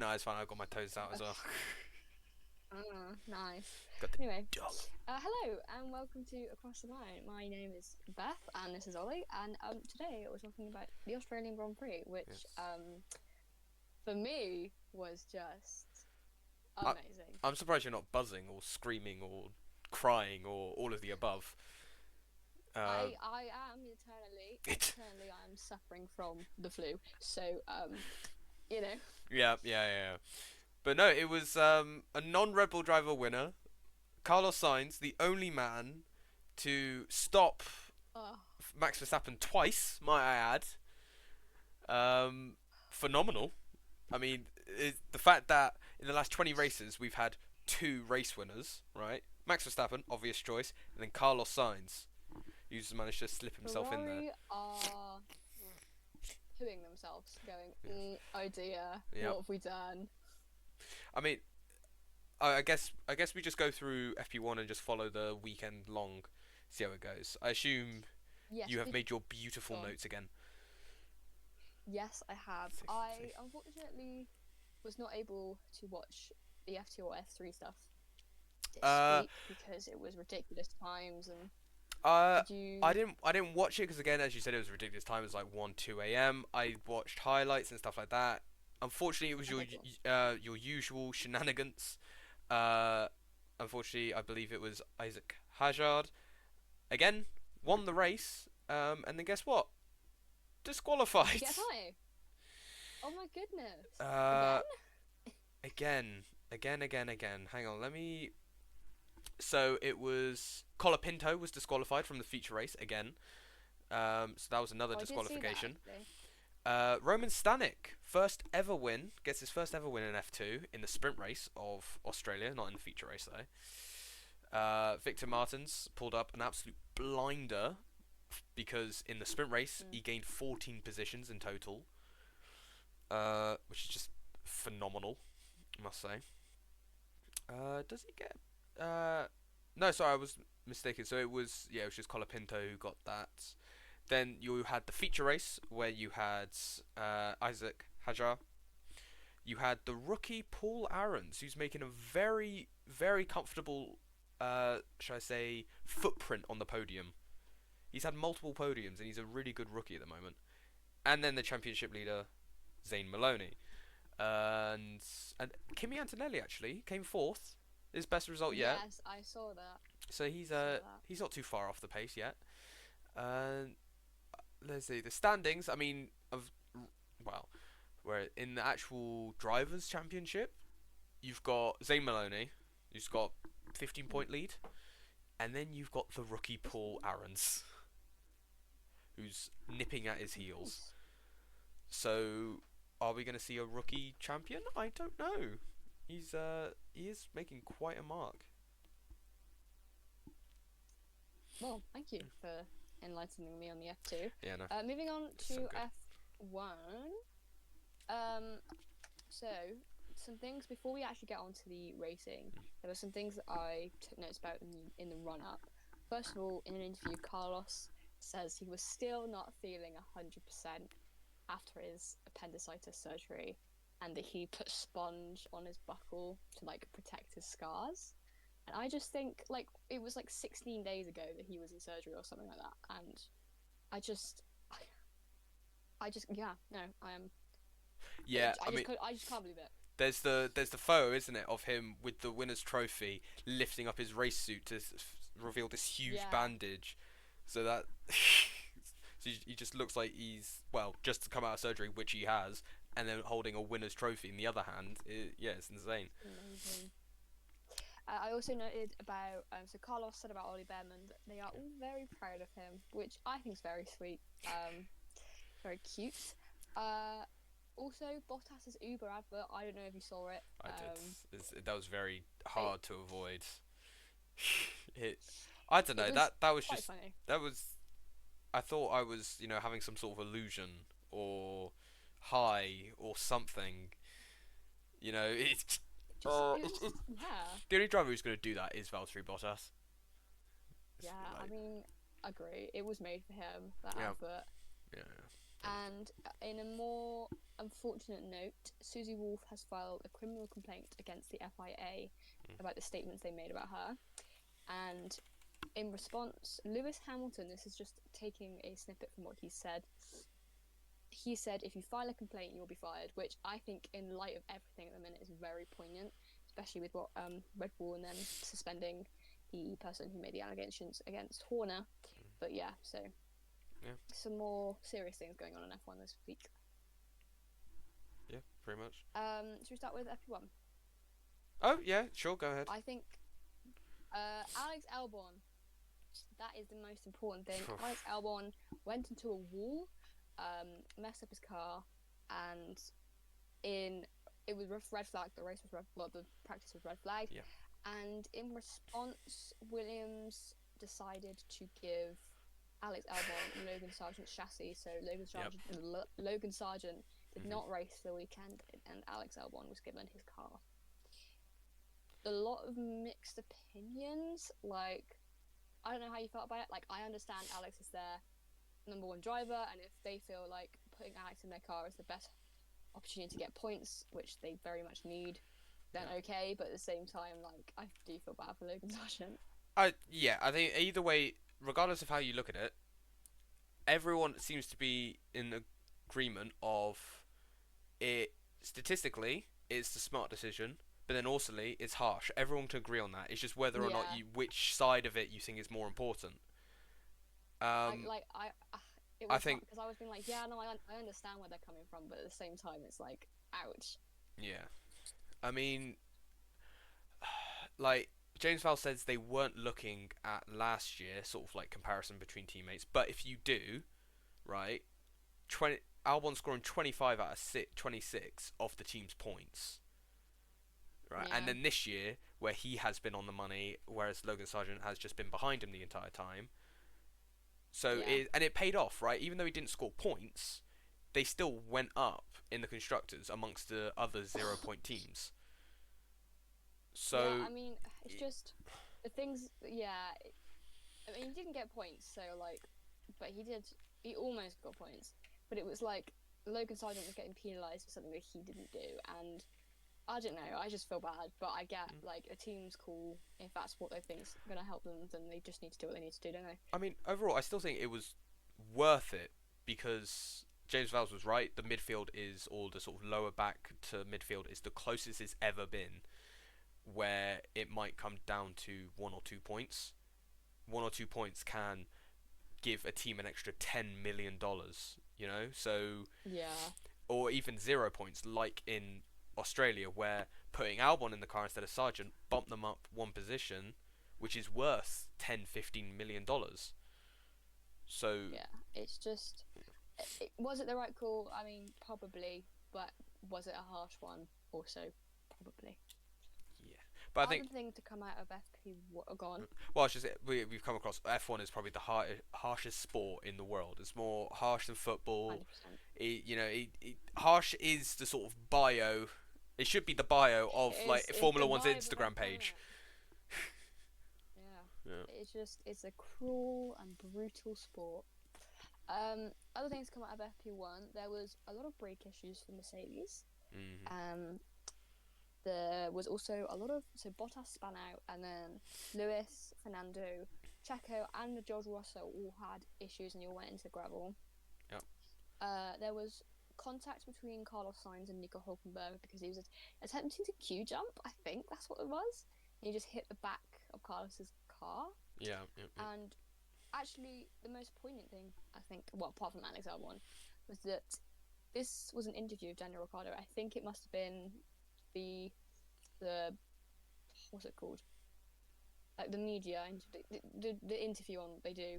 No, it's fine. I got my toes out as well. Nice. Got the Anyway, dog. hello and welcome to Across the Line. My name is Beth and this is Ollie. And today we're talking about the Australian Grand Prix, which Yes. for me was just I, amazing. I'm surprised you're not buzzing or screaming or crying or all of the above. Um, I am eternally, it. externally, I am suffering from the flu. So you know, Yeah. But no, it was a non-Red Bull driver winner. Carlos Sainz, the only man to stop uh, Max Verstappen twice, might I add. Um, Phenomenal. I mean, the fact that in the last 20 races we've had two race winners, right? Max Verstappen, obvious choice, and then Carlos Sainz, who's managed to slip himself in there. Ferrari are pooing themselves, going, oh dear, Yeah. what have we done? I mean, I guess we just go through FP1 and just follow the weekend long, see how it goes. I assume Yes, you have made your beautiful gone. notes again. Yes, I have. See, see. I unfortunately was not able to watch the F2 or F3 stuff this Uh, week because it was ridiculous times. And uh, did you? I didn't watch it because again, as you said, it was ridiculous time. It was like 1, 2 a.m. I watched highlights and stuff like that. Unfortunately, it was Okay, cool. your usual shenanigans. Uh, Unfortunately, I believe it was Isaac Hazard again won the race. And then guess what? Did he Disqualified. get high? Oh my goodness! Uh, Again? again, again. Hang on, let me. So it was Colapinto was disqualified from the feature race again. So that was another Oh, I did see that disqualification. actually. Roman Stanek, first ever win, gets his first ever win in F2 in the sprint race of Australia, not in the feature race though. Victor Martins pulled up an absolute blinder because in the sprint race Mm. he gained 14 positions in total, which is just phenomenal, I must say. Does he get? No, sorry, I was mistaken. So it was just Colapinto who got that. Then you had the feature race where you had Isaac Hajar. You had the rookie Paul Aarons, who's making a very comfortable, shall I say, footprint on the podium. He's had multiple podiums and he's a really good rookie at the moment. And then the championship leader, Zane Maloney. And and Kimi Antonelli actually came fourth, his best result yet. Yes, I saw that. So Saw that. he's not too far off the pace yet. Uh, let's see the standings. I mean, of well, where in the actual drivers' championship, you've got Zane Maloney, who's got 15 Mm. point lead, and then you've got the rookie Paul Aarons, who's nipping at his heels. Nice. So, are we going to see a rookie champion? I don't know. He is making quite a mark. Well, thank you for enlightening me on the F2. Yeah, no, Moving on it's so to good. F1. Um, so some things before we actually get on to the racing. There were some things that I took notes about in the run up. First of all, in an interview, Carlos says he was still not feeling 100% after his appendicitis surgery, and that he put sponge on his buckle to like protect his scars. And I just think like it was like 16 days ago that he was in surgery or something like that, and I just, yeah, no, I am. Yeah, I mean, I just can't believe it. there's the photo, isn't it, of him with the winner's trophy lifting up his race suit to reveal this huge Yeah, bandage, so that so he just looks like he's well just to come out of surgery, which he has, and then holding a winner's trophy in the other hand. Yeah, it's insane. amazing. I also noted about so Carlos said about Ollie Behrman that they are all very proud of him, which I think is very sweet, very cute. Uh, Also, Bottas's Uber advert. I don't know if you saw it. I did. That was very It hard to avoid. it. I don't it know. was That was quite just funny. that was. I thought I was having some sort of illusion or high or something. It's it's Yeah, the only driver who's going to do that is Valtteri Bottas. It's yeah. I like mean, agree. It was made for him. That yeah advert. yeah. And in a more unfortunate note, Susie Wolf has filed a criminal complaint against the FIA about the statements they made about her. And in response, Lewis Hamilton, this is just taking a snippet from what he said. He said, if you file a complaint, you'll be fired, which I think, in light of everything at the minute, is very poignant, especially with what Red Bull and then suspending the person who made the allegations against Horner. But yeah, so some more serious things going on in F1 this week. Yeah, pretty much. Should we start with FP1? Oh, yeah, sure, go ahead. I think Alex Albon, that is the most important thing. Alex Albon went into a wall, messed up his car, and it was red flag. The race was the practice was red flag. Yeah. And in response, Williams decided to give Alex Albon Logan Sargent's chassis. So Logan Sargent did not race the weekend, and Alex Albon was given his car. A lot of mixed opinions. Like, I don't know how you felt about it. Like, I understand Alex is their number one driver, and if they feel like putting Alex in their car is the best opportunity to get points, which they very much need, then okay. But at the same time, like, I do feel bad for Logan Sargent. I think either way, regardless of how you look at it, everyone seems to be in agreement of it. Statistically, it's the smart decision, but then also it's harsh. Everyone can agree on that. It's just whether or not which side of it you think is more important. I think because I was being like, I understand where they're coming from, but at the same time, it's like, ouch. Yeah, I mean, like James Vowles says, they weren't looking at last year, sort of like comparison between teammates. But if you do, right, Albon scoring 25 out of 26 of the team's points. Right, and then this year, where he has been on the money, whereas Logan Sargent has just been behind him the entire time. So it paid off, right? Even though he didn't score points, they still went up in the constructors amongst the other 0-point teams. So I mean, it's just the things. Yeah, I mean, he didn't get points, so like, but he did. He almost got points, but it was like Logan Sargent was getting penalised for something that he didn't do, and I don't know. I just feel bad, but I get like a team's call. If that's what they think's gonna help them, then they just need to do what they need to do, don't they? I mean, overall, I still think it was worth it because James Vowles was right. The midfield is, or the sort of lower back to midfield is the closest it's ever been, where it might come down to 1 or 2 points. 1 or 2 points can give a team an extra $10 million, you know? So, or even 0 points, like in Australia, where putting Albon in the car instead of Sargent bumped them up one position, which is worth $10-15 million. So it's just, was it the right call? I mean, probably, but was it a harsh one? Also, probably. But I think other thing to come out of FP, gone. Well, it's just we've come across F1 is probably the harshest sport in the world. It's more harsh than football. 100%. Harsh is the sort of bio. It should be the bio of Formula One's Instagram page. It's a cruel and brutal sport. Other things come out of FP1. There was a lot of brake issues for Mercedes. There was also a lot of Bottas span out, and then Lewis, Fernando, Checo, and George Russell all had issues, and they all went into gravel. Yep. There was contact between Carlos Sainz and Nico Hulkenberg because he was attempting to Q jump. I think that's what it was. He just hit the back of Carlos's car. Yeah. And actually, the most poignant thing, I think, well, apart from Alex Albon, was that this was an interview of Daniel Ricciardo. I think it must have been the what's it called? Like the media, the interview on they do.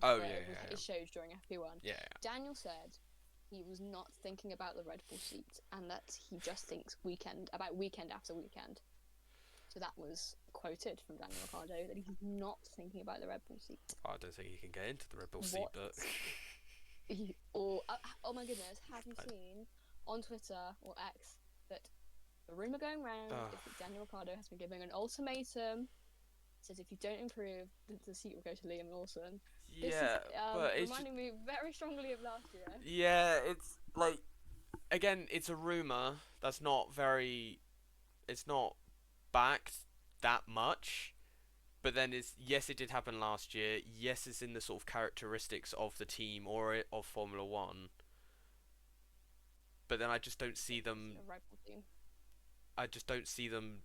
It shows during FP1. Yeah. Daniel said he was not thinking about the Red Bull seat, and that he just thinks weekend after weekend. So that was quoted from Daniel Ricciardo, that he's not thinking about the Red Bull seat. I don't think he can get into the Red Bull seat, but oh my goodness, have you seen on Twitter or X that the rumour going round is that Daniel Ricciardo has been given an ultimatum. Says if you don't improve, the seat will go to Liam Lawson. This is Yeah, but it's just reminding me very strongly of last year. yeah, it's like again, it's a rumor that's not very. It's not backed that much. But then it's yes, it did happen last year. Yes, it's in the sort of characteristics of the team or of Formula One. But then I just don't see It's them. a rival team. I just don't see them.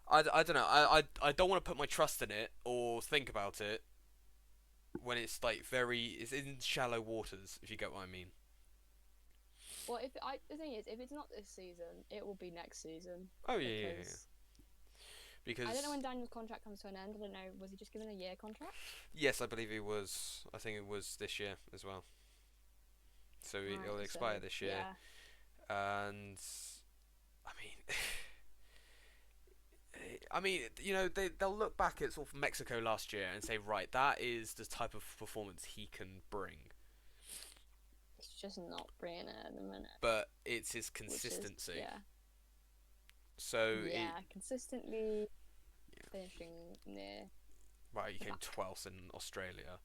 I don't know. I don't want to put my trust in it or think about it when it's like very. It's in shallow waters, if you get what I mean. Well, if I the thing is, if it's not this season, it will be next season Oh yeah, yeah, yeah. because I don't know Because when Daniel's contract comes to an end. I don't know. Was he just given a year contract? yes, I believe it was. I think it was this year as well. So it'll Right. So expire this year, yeah, and I mean, I mean, you know, they'll look back at sort of Mexico last year and say, right, that is the type of performance he can bring. he's just not bringing it at the minute, But it's his which is consistency. yeah, So it, yeah, consistently yeah. finishing near Right, he the came back. 12th in Australia.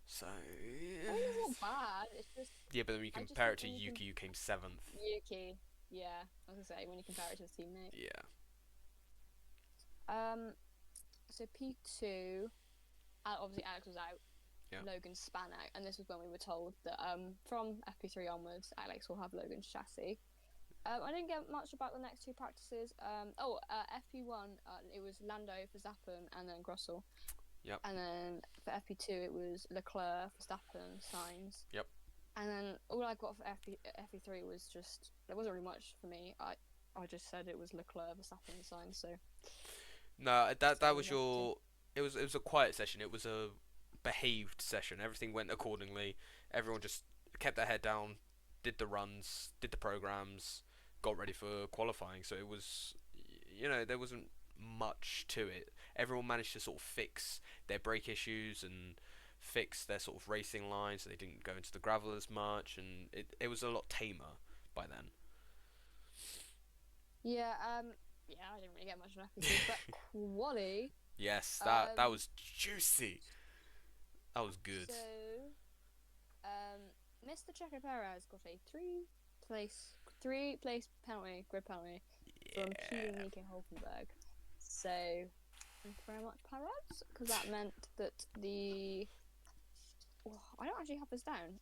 So I mean, it's not bad. It's just yeah, but then when you I just compare think it to when you can Yuki, who came 7th. Yuki, yeah, I was gonna say when you compare it to his teammate. Yeah, Um, so P2, obviously Alex was out. yeah, Logan span out, and this was when we were told that from FP3 onwards, Alex will have Logan's chassis. I didn't get much about the next two practices. FP1, it was Lando, Verstappen, and then Grossel. yep, And then for FP2, it was Leclerc, Verstappen, Sainz. yep. And then all I got for FP3 was just there wasn't really much for me. I just said it was Leclerc, Verstappen, Sainz. So No, that's that what was was FP2. your. It was a quiet session. It was a behaved session. Everything went accordingly. Everyone just kept their head down, did the runs, did the programs, got ready for qualifying. So it was, you know, there wasn't much to it. Everyone managed to sort of fix their brake issues and fix their sort of racing lines, so they didn't go into the gravel as much, and it was a lot tamer by then. Yeah, yeah, I didn't really get much of FP2, but quali. Yes, that Um, was juicy. That was good. so um, Mr. Checo Perez got a three place penalty, grid penalty from keeping Yeah. Nico Hulkenberg. So thank you very much, Perez, because that meant that the I don't actually have this down.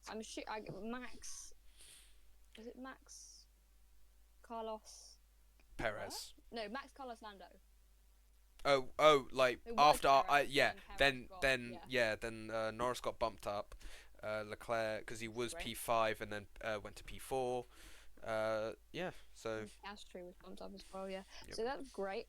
Max. Is it Max Carlos Leclerc? Perez. No, Max Carlos Lando. Oh, like It was after Perez, yeah, and Perez got then Norris got bumped up, Leclerc because he was great. P5 and then went to P4. Yeah, so Astro was bumped up as well. Yeah, yep. so that's great.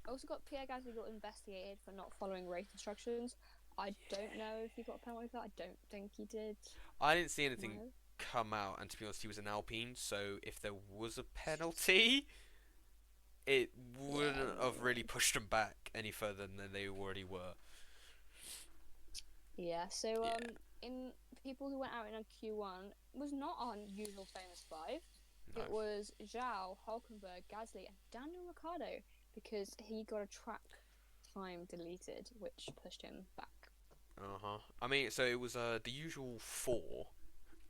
Also got Pierre Gasly got investigated for not following race instructions. I don't know if he got a penalty for that. I don't think he did. I didn't see anything No. come out, and to be honest, he was an Alpine, so if there was a penalty, it wouldn't Yeah. have really pushed them back any further than they already were. Yeah. So Yeah, in people who went out in a Q1 was not our usual famous five. no. It was Zhao, Hulkenberg, Gasly, and Daniel Ricciardo because he got a track time deleted, which pushed him back. Uh-huh. I mean, so it was the usual four,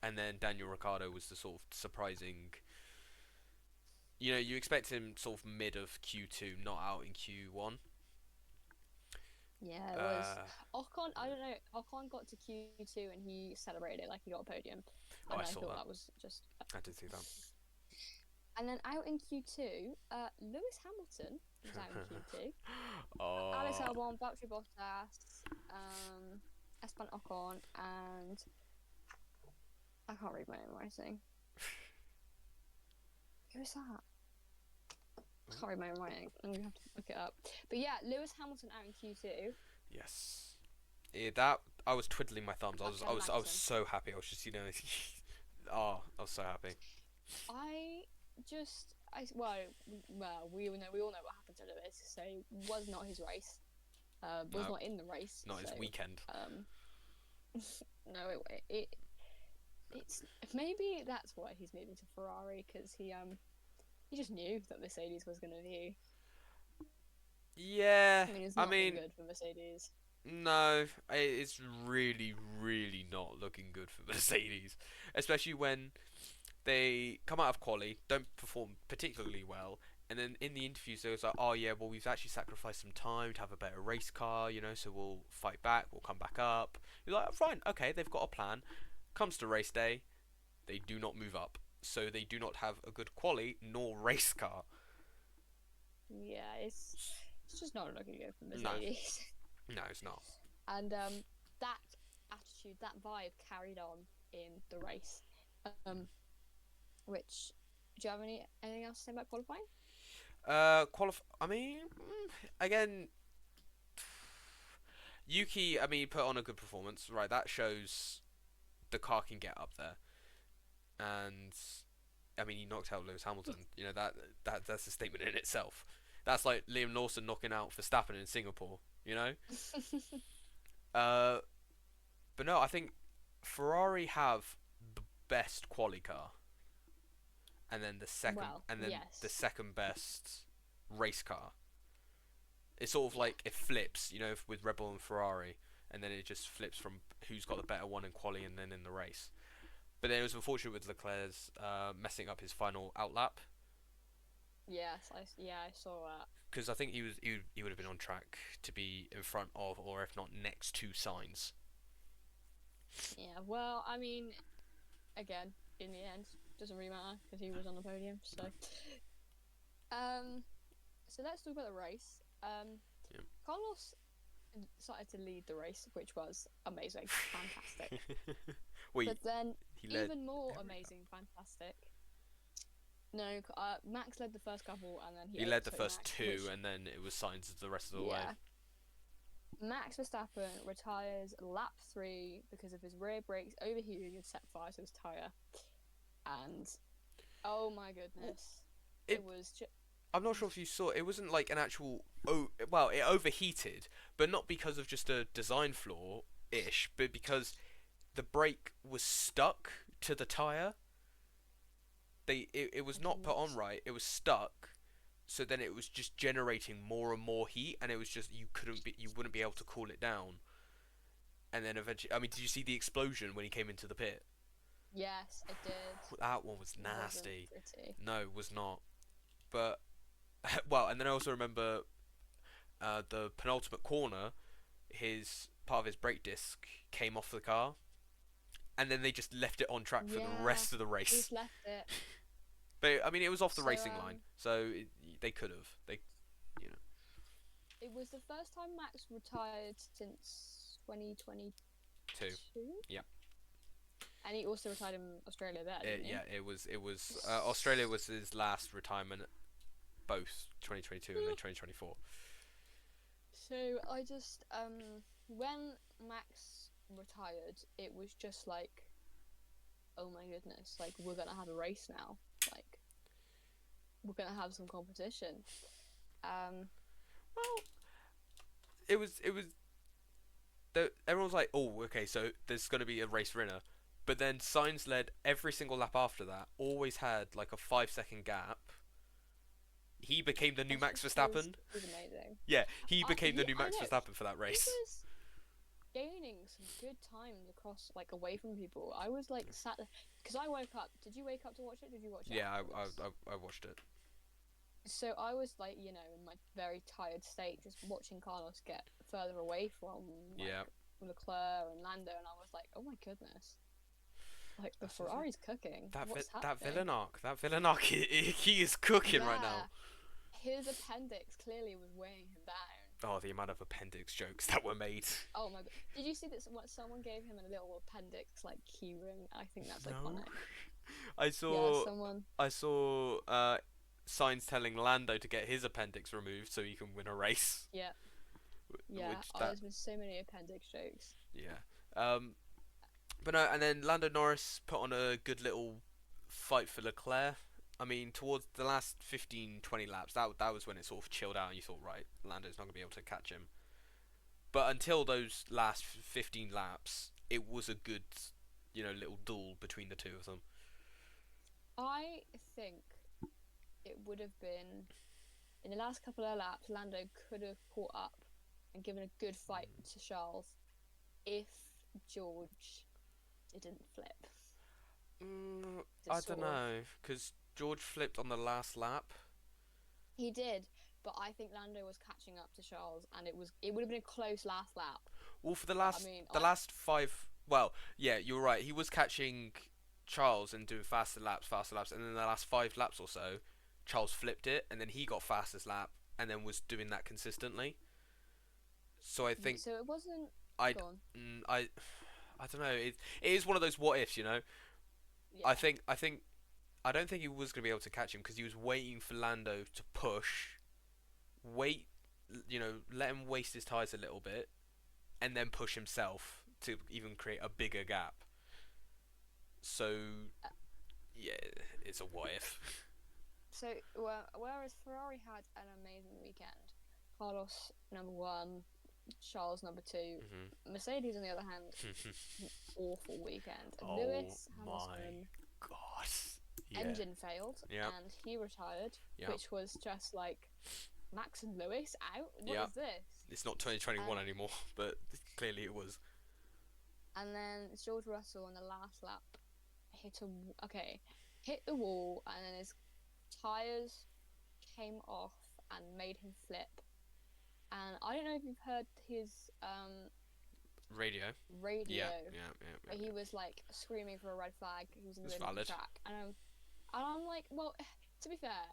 and then Daniel Ricciardo was the sort of surprising. You know, you expect him sort of mid of Q2, not out in Q1. Yeah, it was. Uh, Ocon, I don't know. Ocon got to Q2 and he celebrated it like he got a podium, oh, and I I saw thought that. that was just. I did see that. And then out in Q2, Lewis Hamilton was out in Q2. Alex Oh, Albon, Valtteri Bottas, Esteban Ocon, and I can't read my own writing. Who is that? I can't read my own writing. I'm gonna have to look it up. But yeah, Lewis Hamilton out in Q2. yes. Yeah, that I was twiddling my thumbs. Kevin I was Magnussen. so happy. I was just oh, I was so happy. I just, we all know what happened to Lewis. So was not his race. Was No, not in the race. not his So weekend. no, it's maybe that's why he's moving to Ferrari because he just knew that Mercedes was going to be Yeah, I mean, it's I not been mean, good for Mercedes. no, it's really, really not looking good for Mercedes, especially when they come out of quali, don't perform particularly well, and then in the interviews they was like, oh yeah, well we've actually sacrificed some time to have a better race car, so we'll fight back, we'll come back up. You're like, fine, okay, they've got a plan. Comes to race day, they do not move up, so they do not have a good quali nor race car. Yeah, it's just not looking good for No, Mercedes. no, it's not. And that attitude, that vibe carried on in the race. Um, which do you have anything else to say about qualifying? I mean, again, Yuki. I mean, put on a good performance, right? That shows the car can get up there, and I mean, he knocked out Lewis Hamilton. That's a statement in itself. That's like Liam Lawson knocking out Verstappen in Singapore. You know. Uh, but no, I think Ferrari have the best quali car, and then Well, the yes, second best race car. It's sort of yeah, like it flips, with Red Bull and Ferrari, and then it just flips from who's got the better one in quali and then in the race. But then it was unfortunate with Leclerc's messing up his final outlap, yes, I saw that. because I think he would have been on track to be in front of, or if not next to, Sainz. Yeah, well, I mean, again, in the end, doesn't really matter because he was on the podium. Um, so let's talk about the race. Yep. Carlos started to lead the race, which was amazing, fantastic. Wait, But then, he led even more every amazing, fantastic. No, Max led the first couple, and then he He led the overtook first Max, two, which and then it was Sainz the rest of the way. yeah, Max Verstappen retires lap 3 because of his rear brakes overheating and set fire to his tire, and oh my goodness, It. it was just I'm not sure if you saw. It wasn't like an actual. Oh, well, it overheated, but not because of just a design flaw ish, but because the brake was stuck to the tire. It was I not did put not. on right. It was stuck. So then it was just generating more and more heat, and it was just you wouldn't be able to cool it down. And then eventually, I mean, did you see the explosion when he came into the pit? Yes, I did. That one was It wasn't nasty. pretty. No, it was not. But well, and then I also remember the penultimate corner. His part of his brake disc came off the car, and then they just left it on track for the Yeah, rest of the he race. just left it. But I mean, it was off the So racing line, so they could have. You know, it was the first time Max retired since 2022, two. Yeah, and he also retired in Australia there, didn't he? yeah. It was. It was. Australia was his last retirement, both 2022 and then 2024. So I just when Max retired, it was just like, oh my goodness, like we're gonna have a race now, like we're gonna have some competition. Um, Well, it was. It was. Everyone was like, "Oh, okay, so there's going to be a race winner," but then Sainz led every single lap after that. Always had like a 5 second gap. He became the new that's Max just his. Verstappen. He's amazing. Yeah, he became the Yeah, new I Max know. Verstappen for that He race. was gaining some good times across, like away from people. I was like sat there because I woke up. Did you wake up to watch it? Did you watch it Yeah, afterwards? I watched it. So I was like, in my very tired state, just watching Carlos get further away from like Yeah, Leclerc and Lando, and I was like, oh my goodness, like the that's just it. Ferrari's cooking. What's That happening? villain arc, he is cooking right now. Yeah, his appendix clearly was weighing him down. Oh, the amount of appendix jokes that were made. Oh my god! Did you see that? Someone gave him a little appendix like keyring. I think that's No, iconic. I Yeah, saw someone. I saw signs telling Lando to get his appendix removed so he can win a race. Yeah, yeah. Which Oh, that there's been so many appendix jokes. yeah. But no, and then Lando Norris put on a good little fight for Leclerc. I mean, towards the last 15, 20 laps, that was when it sort of chilled out and you thought, right, Lando's not going to be able to catch him. But until those last 15 laps, it was a good, little duel between the two of them. I think it would have been in the last couple of laps, Lando could have caught up and given a good fight to Charles if George didn't flip. I Just don't sort of. know, because George flipped on the last lap. He did, but I think Lando was catching up to Charles, and it would have been a close last lap. Well, for But I mean, the last five, well, yeah, you're right. He was catching Charles and doing faster laps, and then the last 5 laps or so, Charles flipped it, and then he got fastest lap, and then was doing that consistently. So I think so it wasn't. I'd, Go on. I don't know. It is one of those what ifs, you know. Yeah. I don't think he was gonna be able to catch him because he was waiting for Lando to push, wait, let him waste his tires a little bit, and then push himself to even create a bigger gap. So Uh, yeah, it's a what if. So whereas Ferrari had an amazing weekend, Carlos number one, Charles number two, Mercedes on the other hand, an awful weekend. Oh Lewis my Hamilton god. Yeah. engine failed Yeah. and he retired, Yeah. which was just like Max and Lewis out. What Yeah. is this? It's not 2021 anymore, but clearly it was. And then George Russell on the last lap hit the wall, and then his tires came off and made him flip. And I don't know if you've heard his Radio. radio, Yeah. but he was like screaming for a red flag. He was in the It's middle of the valid. track, and I'm like, well, to be fair,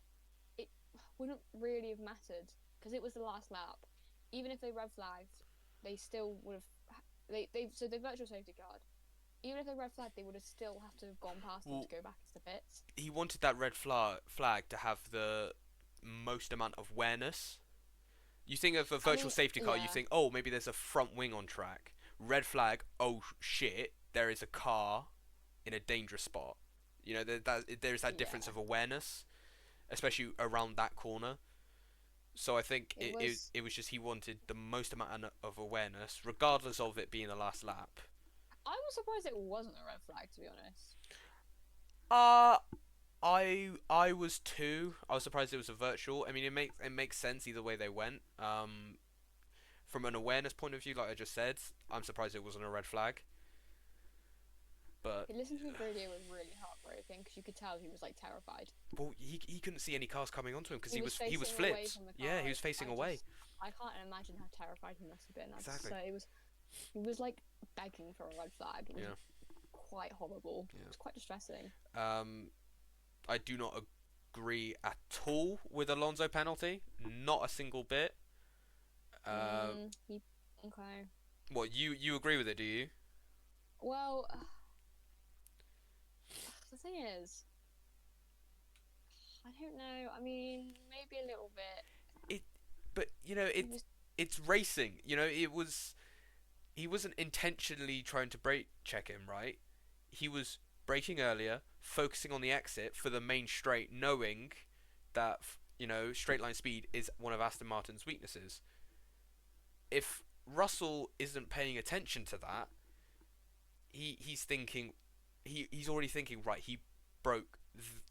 it wouldn't really have mattered because it was the last lap. Even if they red flagged, they still would have. So the virtual safety card. Even if they red flagged, they would have still have to have gone past him to go back into the pits. He wanted that red flag to have the most amount of awareness. You think of a virtual safety car, you think, oh, maybe there's a front wing on track. Red flag, oh shit, there is a car in a dangerous spot. You know, there's that difference of awareness, especially around that corner. So I think it was just he wanted the most amount of awareness, regardless of it being the last lap. I was surprised it wasn't a red flag, to be honest. I was too. I was surprised it was a virtual. I mean, it makes sense either way they went. From an awareness point of view, like I just said, I'm surprised it wasn't a red flag. But listening to the radio was really heartbreaking because you could tell he was like terrified. Well, he couldn't see any cars coming onto him because he was away flipped. from the car. Yeah, he was facing away. I can't imagine how terrified he must have been. Exactly. So he was like begging for a red flag. It was quite horrible. Yeah. It was quite distressing. I do not agree at all with Alonso penalty. Not a single bit. Okay. What, you agree with it? Do you? Well, the thing is, I don't know. I mean, maybe a little bit. But it's racing. You know, he wasn't intentionally trying to brake check him, right? He was braking earlier, focusing on the exit for the main straight, knowing that straight line speed is one of Aston Martin's weaknesses. If Russell isn't paying attention to that, he's already thinking, right, he broke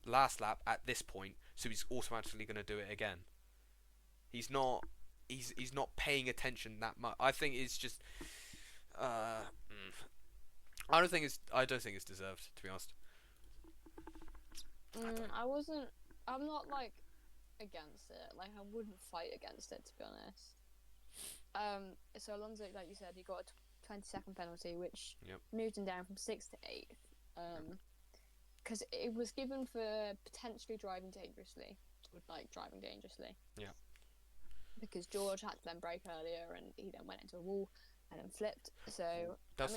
last lap at this point, so he's automatically going to do it again. He's not paying attention that much. I think it's just I don't think it's deserved, to be honest. I'm not like against it. Like, I wouldn't fight against it, to be honest. So Alonso, like you said, he got a 20-second penalty, which moved him down from 6th to 8th. Because it was given for potentially driving dangerously. Yeah. Because George had to then brake earlier, and he then went into a wall and then flipped. So But that's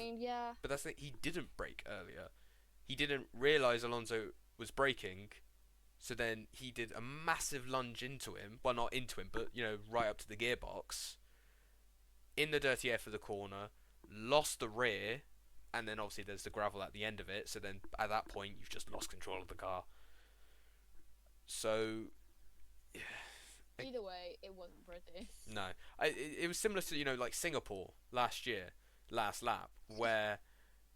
the thing, he didn't brake earlier. He didn't realise Alonso was braking, so then he did a massive lunge into him. Well, not into him, but right up to the gearbox. In the dirty air for the corner, lost the rear, and then obviously there's the gravel at the end of it. So then at that point, you've just lost control of the car. So either way, it wasn't pretty. No, it was similar to like Singapore last year, last lap, where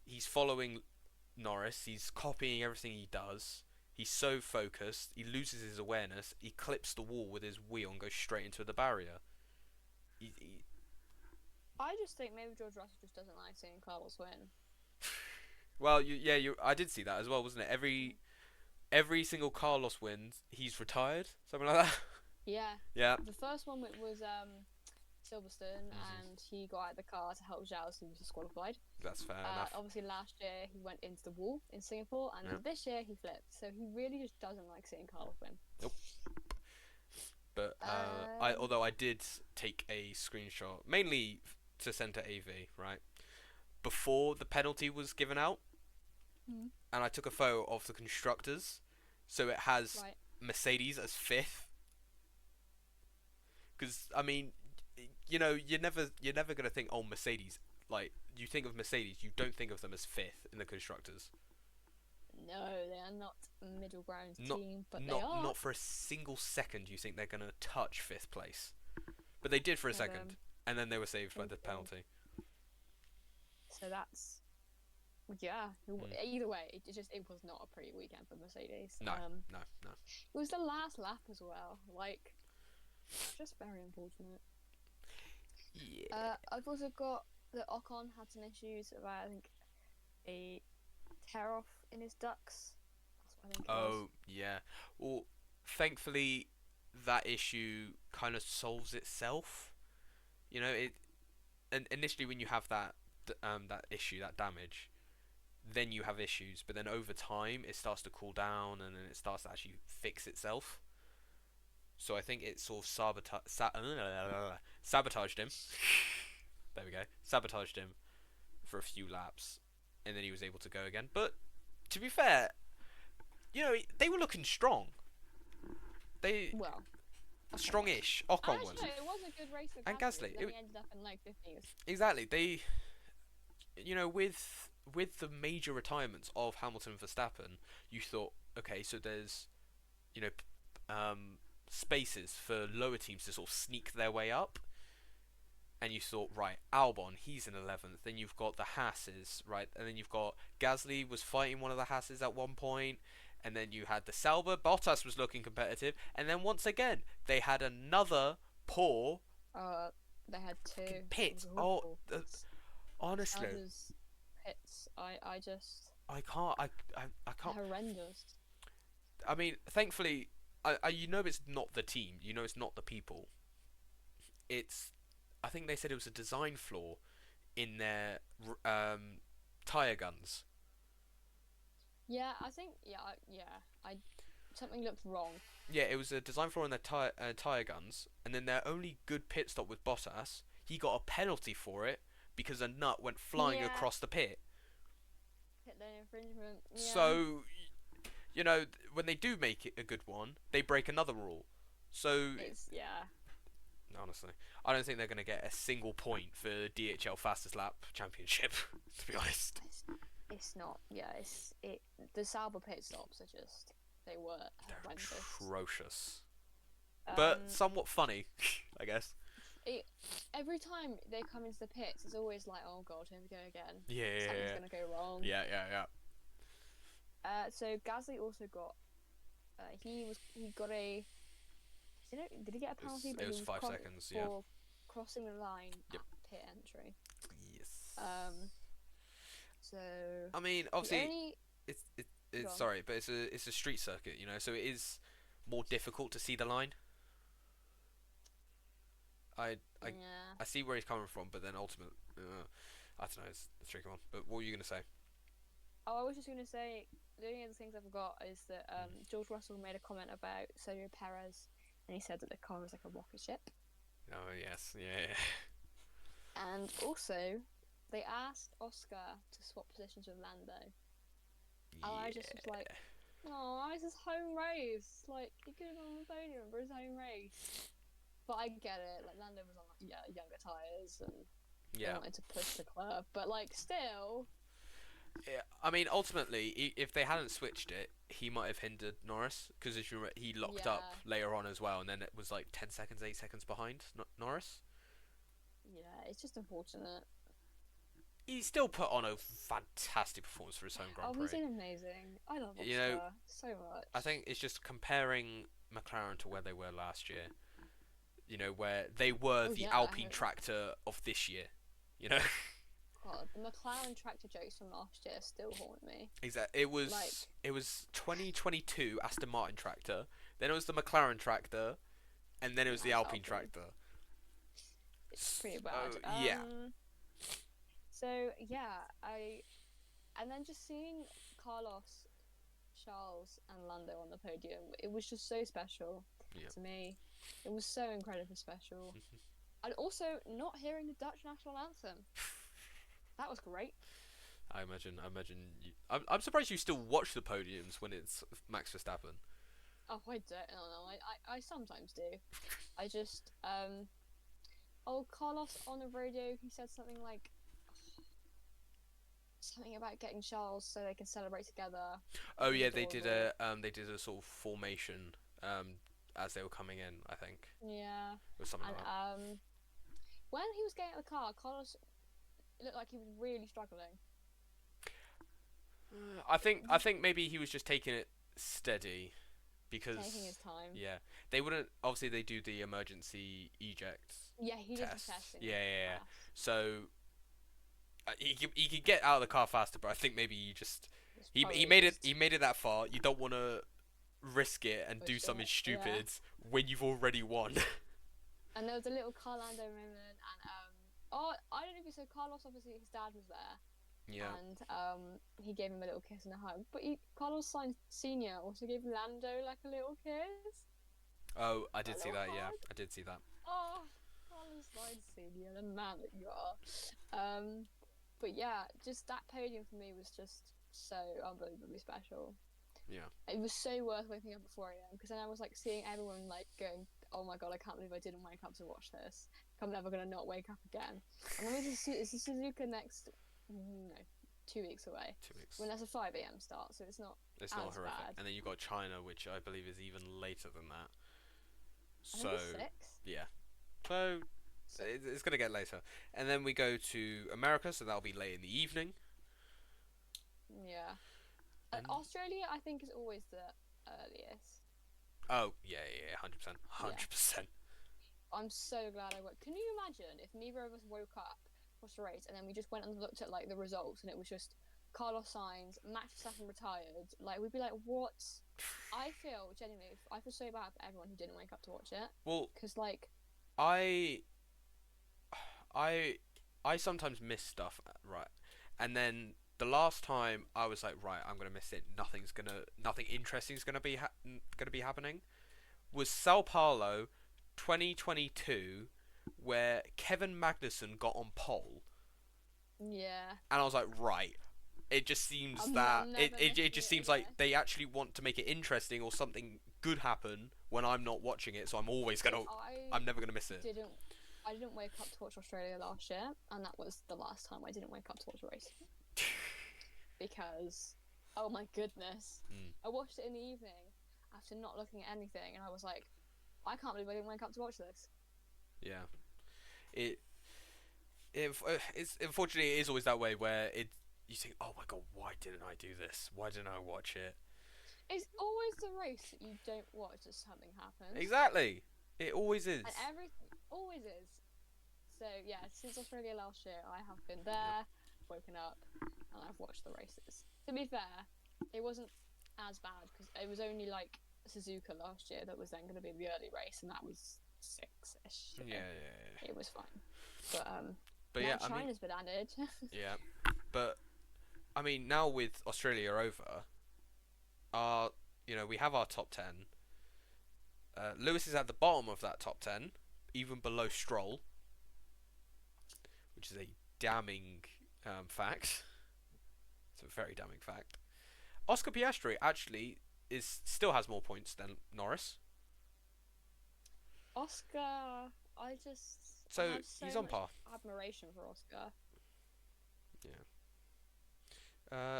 he's following Norris, he's copying everything he does. He's so focused, he loses his awareness, he clips the wall with his wheel and goes straight into the barrier. He, I just think maybe George Russell just doesn't like seeing Carlos win. well, I did see that as well, wasn't it? Every single Carlos wins, he's retired, something like that. Yeah. Yeah. The first one was Silverstone, Mhm. and he got out of the car to help Zhao, so he was disqualified. That's fair enough. Obviously, last year he went into the wall in Singapore, and Yeah. this year he flipped. So he really just doesn't like seeing Carlos win. Nope. But Um, although I did take a screenshot, mainly to send to AV, right before the penalty was given out, hmm. and I took a photo of the constructors, so it has Right. Mercedes as fifth. Because I mean, you're never gonna think, oh, Mercedes. Like, you think of Mercedes, you don't think of them as fifth in the constructors. No, they are not a middle ground Not team, but they not are. not for a single second you think they're gonna touch fifth place. But they did for a But second, and then they were saved by the okay. penalty. So that's yeah. Mm. Either way, it was not a pretty weekend for Mercedes. No, no, no. It was the last lap as well. Like, just very unfortunate. Yeah. I've also got that Ocon had some issues about, I think, a tear off in his ducts. That's what I think it was. Oh, yeah. Well, thankfully, that issue kind of solves itself. It. And initially, when you have that issue, that damage, then you have issues. But then over time, it starts to cool down, and then it starts to actually fix itself. So I think it sort of sabotaged him. There we go. Sabotaged him for a few laps, and then he was able to go again. But to be fair, they were looking strong. They Well, Ocon was. strongish. Ocon Actually, was, no, it was a good race for and Gasly, Gasly. but then he ended up in like 15th. Exactly. They, with the major retirements of Hamilton and Verstappen, you thought, okay, so there's you know spaces for lower teams to sort of sneak their way up. And you thought, right, Albon, he's in 11th. Then you've got the Hasses, right? And then you've got Gasly was fighting one of the Hasses at one point. And then you had the Sauber. Bottas was looking competitive. And then once again, they had another poor Uh, they had two. It pit. was Oh, awful. honestly, Sauber's pits. I just I can't. I can't. horrendous. I mean, thankfully, it's not the team. It's not the people. It's. I think they said it was a design flaw in their tire guns. Yeah, I think I something looked wrong. Yeah, it was a design flaw in their tire guns, and then their only good pit stop with Bottas, he got a penalty for it because a nut went flying Yeah, across the pit. pit lane infringement. Yeah, So, when they do make it a good one, they break another rule. So, it's yeah. honestly, I don't think they're going to get a single point for DHL Fastest Lap Championship, to be honest. It's not. Yeah, the Sauber pit stops are just they were They're horrendous. atrocious. Um, But somewhat funny, I guess. every time they come into the pits, it's always like, oh god, here we go again. Yeah, Something's gonna go wrong. yeah. So Gasly also got. He got a. Did he get a penalty? It was 5 seconds, yeah. For crossing the line Yep. at pit entry. Yes. So. I mean, the obviously, only it's Go on. sorry, but it's a street circuit, so it is more difficult to see the line. I I Yeah. I see where he's coming from, but then ultimately, I don't know, it's a tricky one. But what were you gonna say? Oh, I was just gonna say the only other things I forgot is that George Russell made a comment about Sergio Perez, and he said that the car was like a rocket ship. Oh yes, yeah. And also, they asked Oscar to swap positions with Lando. And I just was like, oh, it's his home race. Like, he could have been on the podium for his home race. But I get it. Like, Lando was on younger tyres and they Yeah. wanted to push the club. But, like, still. Yeah, I mean, ultimately, if they hadn't switched it, he might have hindered Norris because as you remember, he locked up Yeah. later on as well, and then it was like 10 seconds, 8 seconds behind Norris. Yeah, it's just unfortunate. he still put on a fantastic performance for his home Grand Oh, he's Prix. been amazing. I love You know, Oscar so I much. think it's just comparing McLaren to where they were last year. You know, where they were Oh the yeah, Alpine tractor of this year. You know, God, the McLaren tractor jokes from last year still haunt me. exactly. It Like, was 2022 Aston Martin tractor. Then it was the McLaren tractor, and then it was now the it's Alpine Alpine. tractor. It's pretty Oh bad. yeah, So yeah, and then just seeing Carlos, Charles, and Lando on the podium, it was just so special yeah. to me. It was so incredibly special. And also not hearing the Dutch national anthem. That was great. I imagine. I'm surprised you still watch the podiums when it's Max Verstappen. Oh, I don't know. I sometimes do. I just oh, Carlos on the radio, he said something like something about getting Charles so they can celebrate together. Oh It was yeah, adorable. they did a sort of formation as they were coming in. I think Yeah. it was something And like when he was getting out of the car, Carlos looked like he was really struggling. that. I think maybe he was just taking it steady Taking because his time. yeah, they wouldn't obviously they do the emergency eject Yeah, he did the tests. testing Yeah. fast. So he could get out of the car faster, but I think maybe It's probably he just made it that far. You don't want to risk it and do pushed something it. Yeah. stupid when you've already won. And there was a little Carlando moment, and oh, I don't know if you said Carlos. Obviously, his dad was there, Yeah. and he gave him a little kiss and a hug. But Carlos Sainz Senior also gave Lando like a little kiss, Oh, I a did see little that. Yeah, hug. I did see that. Oh, Carlos Sainz Senior, the man that you are. But yeah, just that podium for me was just so unbelievably special. Yeah. It was so worth waking up at 4 a.m. because then I was like seeing everyone like going, "Oh my god, I can't believe I didn't wake up to watch this. I'm never gonna not wake up again." And then it's the Suzuka next, no, 2 weeks away. 2 weeks. When that's a 5 a.m. start, so it's not It's not as horrific. bad. And then you got China, which I believe is even later than that. I think So it's 6. yeah. So it's gonna get later. And then we go to America, so that'll be late in the evening. Yeah. And Australia, I think, is always the earliest. oh yeah, 100%, Yeah. 100%. I'm so glad I woke. Can you imagine if neither of us woke up, watched the race, and then we just went and looked at like the results, and it was just Carlos Sainz, Max Verstappen retired. Like we'd be like, what? I feel genuinely, I feel so bad for everyone who didn't wake up to watch it, Well, because like, I I I sometimes miss stuff, right? And then the last time I was like, right, I'm gonna miss it. Nothing interesting is gonna be happening. Was Sao Paulo, 2022, where Kevin Magnussen got on pole, yeah, and I was like, right. It just seems I'm never it missing just it seems like again. they actually want to make it interesting or something good happen when I'm not watching it. So See, I'm never gonna miss it. didn't, I didn't wake up to watch Australia last year, and that was the last time I didn't wake up to watch a race because, oh my goodness, Mm, I watched it in the evening after not looking at anything, and I was like, I can't believe I didn't wake up to watch this. yeah. It it's unfortunately it is always that way where you think, oh my god, why didn't I do this? Why didn't I watch it? It's always the race that you don't watch that something happens, Exactly. It always is. and always is. So yeah, since Australia last year, I have been Yep. there, woken up, and I've watched the races. To be fair, it wasn't as bad because it was only like Suzuka last year that was then going to be the early race, and that was 6ish. So Yeah. it was fine. But But now yeah, I mean, China's been added. yeah. But I mean, now with Australia over, our we have our top 10. Lewis is at the bottom of that top 10, even below Stroll, which is a damning fact. It's a very damning fact. Oscar Piastri actually still has more points than Norris, Oscar, I so have so he's on much par. admiration for Oscar. Yeah.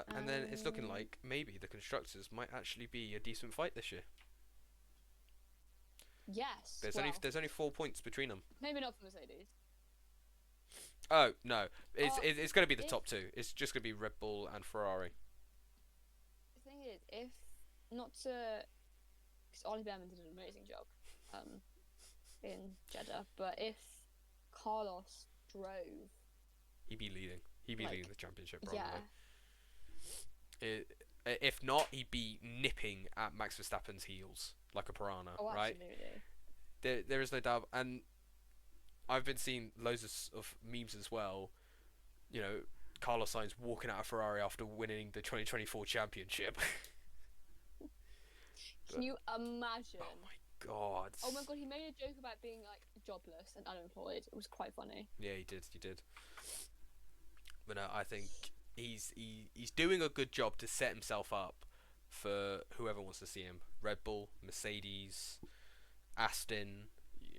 And then it's looking like maybe the constructors might actually be a decent fight this year. Yes. There's only 4 points between them. Maybe not for Mercedes. Oh no, Uh, it's going to be the if top two. It's just going to be Red Bull and Ferrari. the thing is, if not to, because Ollie Behrman did an amazing job, in Jeddah, but if Carlos drove, He'd be leading. He'd be leading like, the championship probably. yeah, If not, he'd be nipping at Max Verstappen's heels like a piranha, oh, right? absolutely. There is no doubt. And I've been seeing loads of memes as well. You know, Carlos Sainz walking out of Ferrari after winning the 2024 championship. Can But, you imagine? oh my god. Oh my god, he made a joke about being like jobless and unemployed. It was quite funny. Yeah, he did. He did. But no, I think he's doing a good job to set himself up for whoever wants to see him. Red Bull, Mercedes, Aston.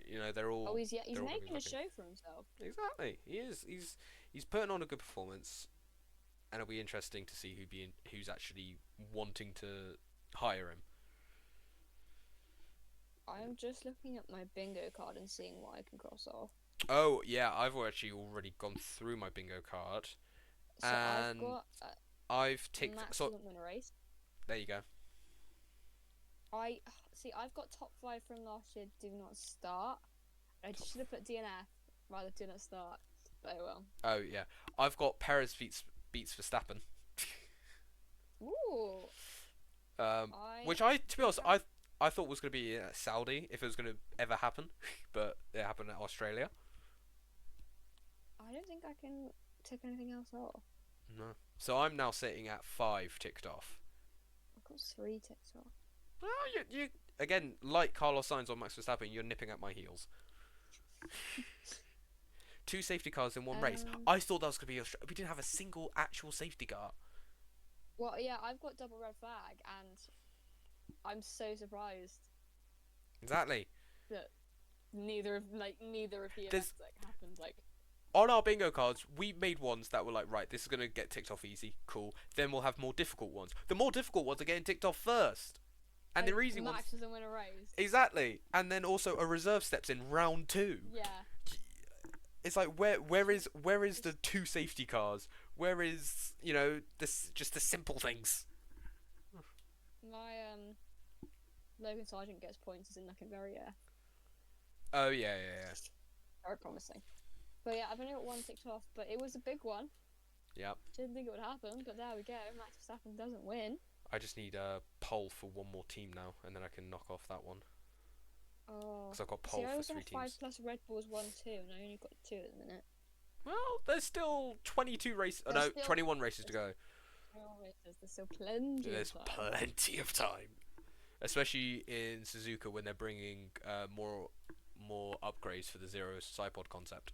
You know, they're all. Oh, he's they're all gonna be making a looking. show for himself. Exactly. He is. He's putting on a good performance, and it'll be interesting to see who's actually wanting to hire him. I'm just looking at my bingo card and seeing what I can cross off. Oh yeah, I've actually already gone through my bingo card, So I've and got I've ticked. Max So doesn't win a race. there you go. I see. I've got top 5 from last year. Do not start. I should have put DNF rather do not start. But oh well. Oh yeah, I've got Perez beats Verstappen. Ooh. Which to be honest, I thought was going to be Saudi if it was going to ever happen, but it happened at Australia. I don't think I can tick anything else off. No. So I'm now sitting at 5 ticked off. I've got 3 ticked off. Well, you again, like Carlos Sainz or Max Verstappen, you're nipping at my heels. 2 safety cars in one race. I thought that was going to be we didn't have a single actual safety car. Well, yeah, I've got double red flag, and I'm so surprised Exactly. that neither of the events like happened. Like on our bingo cards, we made ones that were like, right, this is going to get ticked off easy, cool. Then we'll have more difficult ones. The more difficult ones are getting ticked off first. And like, the easy ones... Max doesn't win a race. Exactly. And then also a reserve steps in round 2. Yeah. It's like, where is the 2 safety cars? Where is, just the simple things? My Logan Sargent gets points is in like a very Oh, yeah. very promising. But yeah, I've only got 1 ticked off, but it was a big one. Yep. Didn't think it would happen, but there we go. Max Verstappen doesn't win. I just need a pole for one more team now, and then I can knock off that one. Oh. Because I've got pole I for was 3 have teams. 5 plus Red Bulls 1, 2, and I only got 2 at the minute. Well, there's still 22 races. Oh, There's no, still- 21 races to go. There's still plenty There's of time. plenty of time. Especially in Suzuka when they're bringing more upgrades for the Zero Sidepod concept.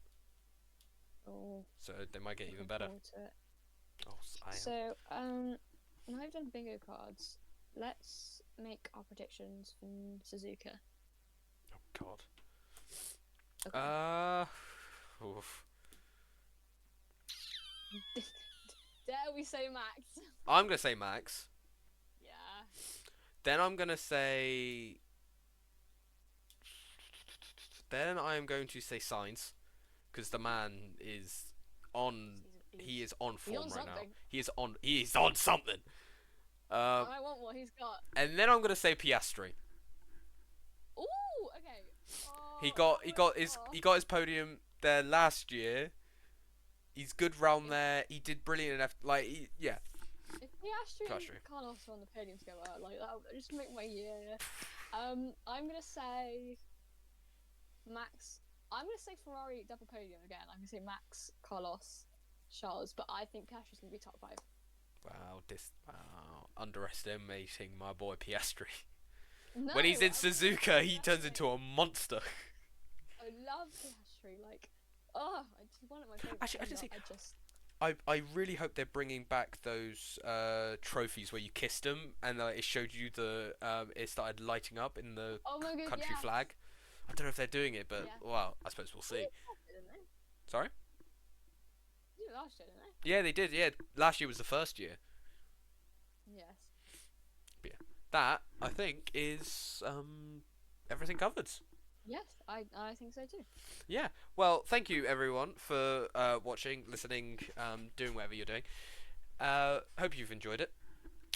Oh, So they might get even looking better. forward to it. Oh, I am. So, now I've done bingo cards. Let's make our predictions from Suzuka. Oh, God. Okay. Oof. Dare we say Max? I'm going to say Max. Yeah. Then I'm going to say... Then I am going to say Sainz. Because the man is on... He is on form on right now. something. He is on something. I want what he's got. And then I'm going to say Piastri. Ooh, okay. Oh, He got his podium there last year. He's good round there. He did brilliant enough. Yeah. If Piastri Piastri. and Carlos are on the podium together, like that would just make my year. I'm gonna say Max. I'm gonna say Ferrari double podium again. I'm gonna say Max, Carlos, Charles, but I think Piastri's gonna be top 5. Wow, underestimating my boy Piastri. No, When he's in I Suzuka, he turns Piastri. into a monster. I love Piastri. Like, he's one of my favorites. Actually, I just think think- I really hope they're bringing back those trophies where you kissed them and it showed you it started lighting up in the Oh my god, country yes. flag. I don't know if they're doing it, but Yeah. well, I suppose we'll see. Didn't they? Sorry? They did it last year, didn't they? Yeah, they did. Yeah, last year was the first year. Yes. That I think is everything covered. Yes, I think so too. Yeah. Well, thank you everyone for watching, listening, doing whatever you're doing. Hope you've enjoyed it.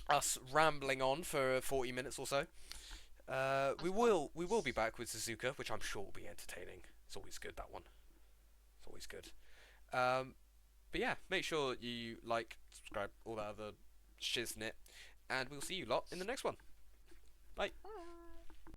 Us rambling on for 40 minutes or so. We That's fun. will be back with Suzuka, which I'm sure will be entertaining. It's always good, that one. It's always good. Um, but yeah, make sure you like, subscribe, all that other shiznit, and we'll see you lot in the next one.